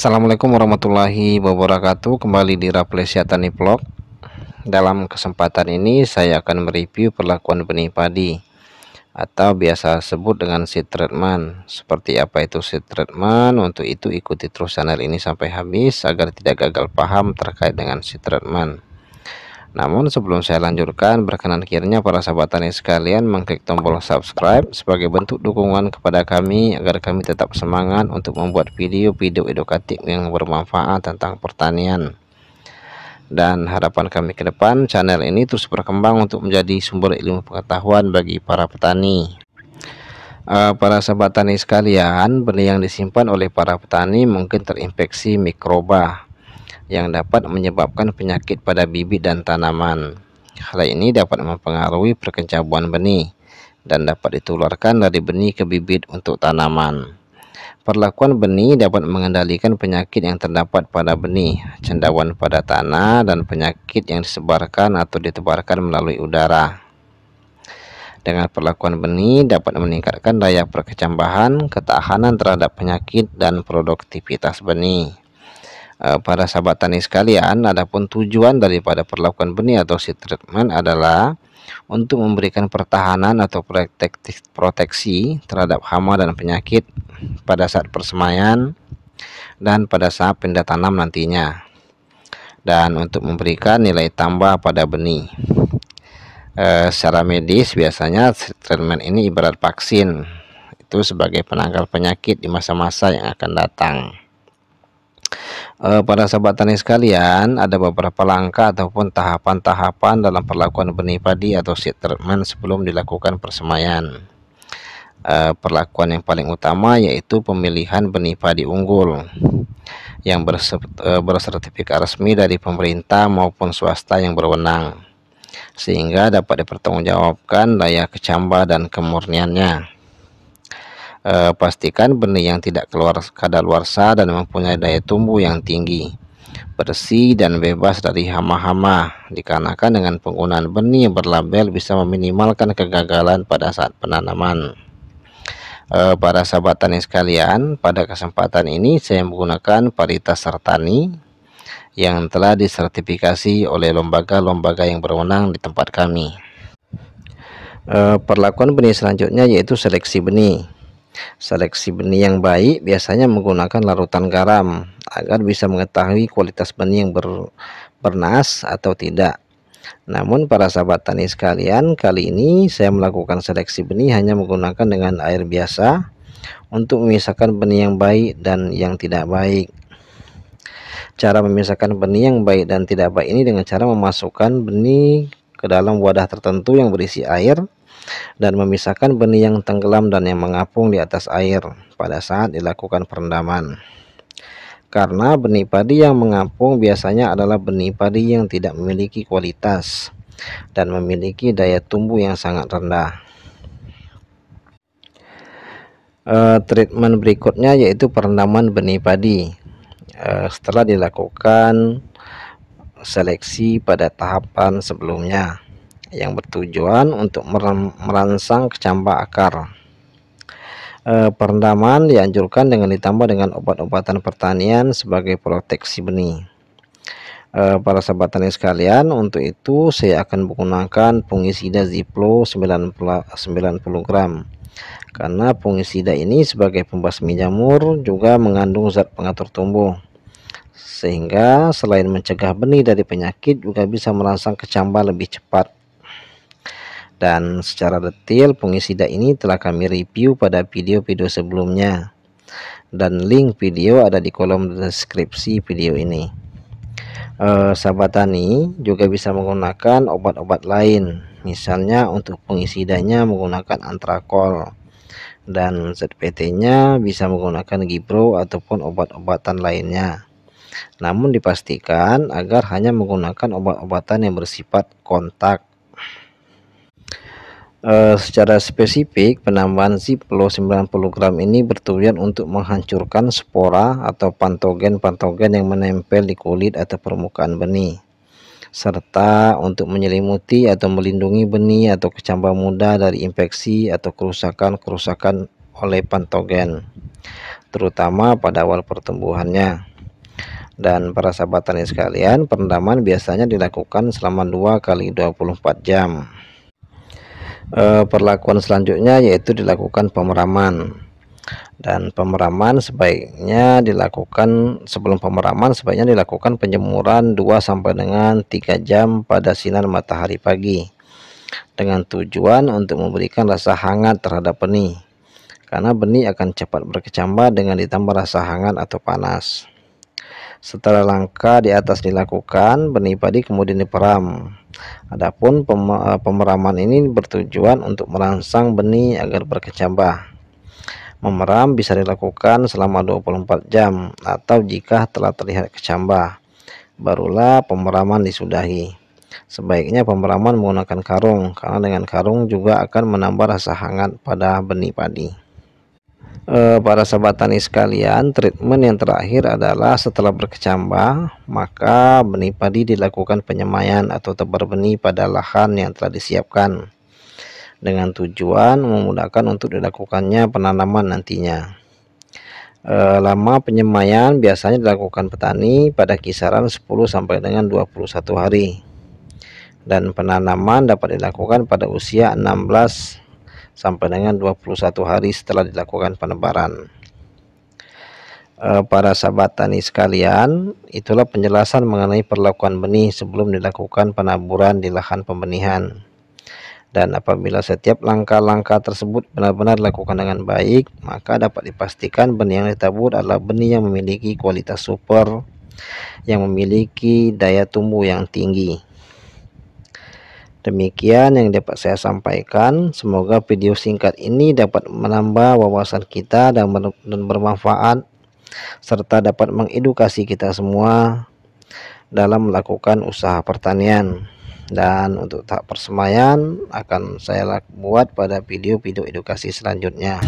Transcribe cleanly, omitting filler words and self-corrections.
Assalamualaikum warahmatullahi wabarakatuh. Kembali di Rafflesia Tani Vlog. Dalam kesempatan ini saya akan mereview perlakuan benih padi atau biasa sebut dengan seed treatment. Seperti apa itu seed treatment? Untuk itu ikuti terus channel ini sampai habis agar tidak gagal paham terkait dengan seed treatment. Namun sebelum saya lanjutkan, berkenan kiranya para sahabat tani sekalian mengklik tombol subscribe sebagai bentuk dukungan kepada kami agar kami tetap semangat untuk membuat video-video edukatif yang bermanfaat tentang pertanian. Dan harapan kami ke depan, channel ini terus berkembang untuk menjadi sumber ilmu pengetahuan bagi para petani. Para sahabat tani sekalian, benih yang disimpan oleh para petani mungkin terinfeksi mikroba yang dapat menyebabkan penyakit pada bibit dan tanaman. Hal ini dapat mempengaruhi perkecambuhan benih dan dapat ditularkan dari benih ke bibit untuk tanaman. Perlakuan benih dapat mengendalikan penyakit yang terdapat pada benih, cendawan pada tanah, dan penyakit yang disebarkan atau ditebarkan melalui udara. Dengan perlakuan benih dapat meningkatkan daya perkecambahan, ketahanan terhadap penyakit, dan produktivitas benih. Para sahabat tani sekalian, adapun tujuan daripada perlakuan benih atau seed treatment adalah untuk memberikan pertahanan atau proteksi terhadap hama dan penyakit pada saat persemaian dan pada saat pindah tanam nantinya, dan untuk memberikan nilai tambah pada benih. Secara medis biasanya seed treatment ini ibarat vaksin itu sebagai penangkal penyakit di masa-masa yang akan datang. Para sahabat tani sekalian, ada beberapa langkah ataupun tahapan-tahapan dalam perlakuan benih padi atau seed treatment sebelum dilakukan persemaian. Perlakuan yang paling utama yaitu pemilihan benih padi unggul yang bersertifikat resmi dari pemerintah maupun swasta yang berwenang, sehingga dapat dipertanggungjawabkan daya kecambah dan kemurniannya. Pastikan benih yang tidak keluar kadaluarsa dan mempunyai daya tumbuh yang tinggi, bersih dan bebas dari hama-hama, dikarenakan dengan penggunaan benih yang berlabel bisa meminimalkan kegagalan pada saat penanaman. Para sahabat tani sekalian, pada kesempatan ini saya menggunakan varietas Sartani yang telah disertifikasi oleh lembaga-lembaga yang berwenang di tempat kami. Perlakuan benih selanjutnya yaitu seleksi benih. Seleksi benih yang baik biasanya menggunakan larutan garam agar bisa mengetahui kualitas benih yang bernas atau tidak. Namun para sahabat tani sekalian, kali ini saya melakukan seleksi benih hanya menggunakan dengan air biasa untuk memisahkan benih yang baik dan yang tidak baik. Cara memisahkan benih yang baik dan tidak baik ini dengan cara memasukkan benih ke dalam wadah tertentu yang berisi air dan memisahkan benih yang tenggelam dan yang mengapung di atas air pada saat dilakukan perendaman. Karena benih padi yang mengapung biasanya adalah benih padi yang tidak memiliki kualitas dan memiliki daya tumbuh yang sangat rendah. Treatment berikutnya yaitu perendaman benih padi. Setelah dilakukan seleksi pada tahapan sebelumnya yang bertujuan untuk merangsang kecambah akar. Perendaman dianjurkan dengan ditambah dengan obat-obatan pertanian sebagai proteksi benih. Para sahabat tani sekalian, untuk itu saya akan menggunakan fungisida Ziplo 90 gram, karena fungisida ini sebagai pembasmi jamur juga mengandung zat pengatur tumbuh, sehingga selain mencegah benih dari penyakit juga bisa merangsang kecambah lebih cepat. Dan secara detail fungisida ini telah kami review pada video-video sebelumnya, dan link video ada di kolom deskripsi video ini. Sahabat tani juga bisa menggunakan obat-obat lain, misalnya untuk fungisidanya menggunakan antrakol, dan ZPT nya bisa menggunakan Gibro ataupun obat-obatan lainnya. Namun dipastikan agar hanya menggunakan obat-obatan yang bersifat kontak. Secara spesifik, penambahan Ziplo 90 gram ini bertujuan untuk menghancurkan spora atau patogen-patogen yang menempel di kulit atau permukaan benih, serta untuk menyelimuti atau melindungi benih atau kecambah muda dari infeksi atau kerusakan oleh patogen, terutama pada awal pertumbuhannya. Dan para sahabat tani sekalian, perendaman biasanya dilakukan selama 2 kali 24 jam. Perlakuan selanjutnya yaitu dilakukan pemeraman. Dan pemeraman sebaiknya dilakukan, sebelum pemeraman sebaiknya dilakukan penjemuran 2 sampai dengan 3 jam pada sinar matahari pagi, dengan tujuan untuk memberikan rasa hangat terhadap benih, karena benih akan cepat berkecambah dengan ditambah rasa hangat atau panas. Setelah langkah di atas dilakukan, benih padi kemudian diperam. Adapun pemeraman ini bertujuan untuk merangsang benih agar berkecambah. Memeram bisa dilakukan selama 24 jam atau jika telah terlihat kecambah, barulah pemeraman disudahi. Sebaiknya pemeraman menggunakan karung, karena dengan karung juga akan menambah rasa hangat pada benih padi. Para sahabat tani sekalian, treatment yang terakhir adalah setelah berkecambah, maka benih padi dilakukan penyemaian atau tebar benih pada lahan yang telah disiapkan, dengan tujuan memudahkan untuk dilakukannya penanaman nantinya. Lama penyemaian biasanya dilakukan petani pada kisaran 10 sampai dengan 21 hari, dan penanaman dapat dilakukan pada usia 16 sampai dengan 21 hari setelah dilakukan penebaran. Para sahabat tani sekalian, itulah penjelasan mengenai perlakuan benih sebelum dilakukan penaburan di lahan pembenihan. Dan apabila setiap langkah-langkah tersebut benar-benar dilakukan dengan baik, maka dapat dipastikan benih yang ditabur adalah benih yang memiliki kualitas super, yang memiliki daya tumbuh yang tinggi. Demikian yang dapat saya sampaikan. Semoga video singkat ini dapat menambah wawasan kita dan bermanfaat, serta dapat mengedukasi kita semua dalam melakukan usaha pertanian. Dan untuk tahap persemaian akan saya buat pada video-video edukasi selanjutnya.